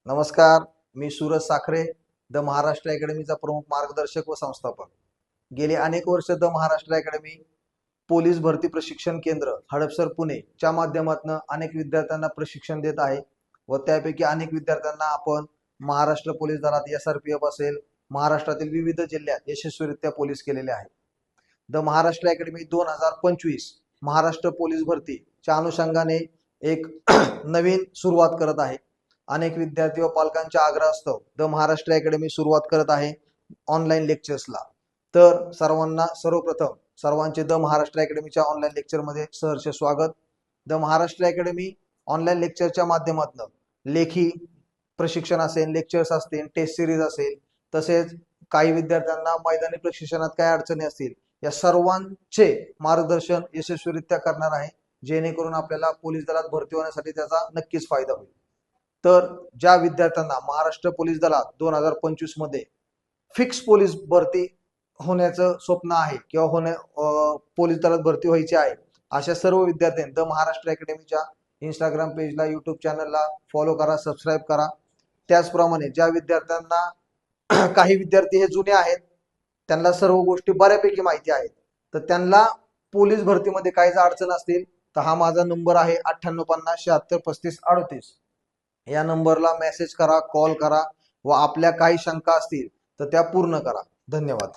नमस्कार, मी सूरज साखरे, द महाराष्ट्र अकॅडमीचा प्रमुख मार्गदर्शक व संस्थापक। गेली अनेक वर्ष द महाराष्ट्र अकॅडमी पोलीस भरती प्रशिक्षण केंद्र हडपसर पुणे च्या माध्यमातून अनेक विद्यार्थ्यांना प्रशिक्षण देत आहे व त्यापैकी अनेक विद्यार्थ्यांना आपण महाराष्ट्र पोलीस दलात SRPF असेल, महाराष्ट्रातील विविध जिल्ह्यात यशस्वीरित्या पोलीस केलेले आहे। The Maharashtra academy 2025 Maharashtra police भरतीच्या अनुषंगाने एक नवीन सुरुवात करत आहे। अनेक विद्यार्थी व पालकांच्या आग्रहास्तव द महाराष्ट्र अकॅडमी सुरुवात करत आहे ऑनलाईन लेक्चर्सला। तर सर्वांना सर्वप्रथम सर्वांचे द महाराष्ट्र अकॅडमीच्या ऑनलाईन लेक्चरमध्ये सहर्ष स्वागत। द महाराष्ट्र अकॅडमी ऑनलाईन लेक्चरच्या माध्यमातून लेखी प्रशिक्षण असेल, लेक्चर्स असतील, टेस्ट सिरीज असेल, तसेच काही विद्यार्थ्यांना मैदानी प्रशिक्षणात काय अडचणी असतील या सर्वांचे मार्गदर्शन यशस्वीरित्या करणार आहे, जेणेकरून आपल्याला पोलीस दलात भरती होण्यासाठी त्याचा नक्कीच फायदा होईल। तर ज्या विद्यार्थ्यांना महाराष्ट्र पोलीस दलात 2025 मध्ये फिक्स पोलीस भरती होण्याचं स्वप्न आहे किंवा पोलीस दलात भरती व्हायची आहे, अशा सर्व विद्यार्थ्यांनी द महाराष्ट्र अकॅडमीच्या इंस्टाग्राम पेजला, यूट्यूब चॅनलला फॉलो करा, सबस्क्राईब करा। त्याचप्रमाणे ज्या विद्यार्थ्यांना काही विद्यार्थी हे जुने आहेत, त्यांना सर्व गोष्टी बऱ्यापैकी माहिती आहेत, तर त्यांना पोलीस भरतीमध्ये काही अडचण असतील तर हा माझा नंबर आहे 9850763538। या नंबरला मेसेज करा, कॉल करा व आपल्या काही शंका असतील तर त्या पूर्ण करा। धन्यवाद।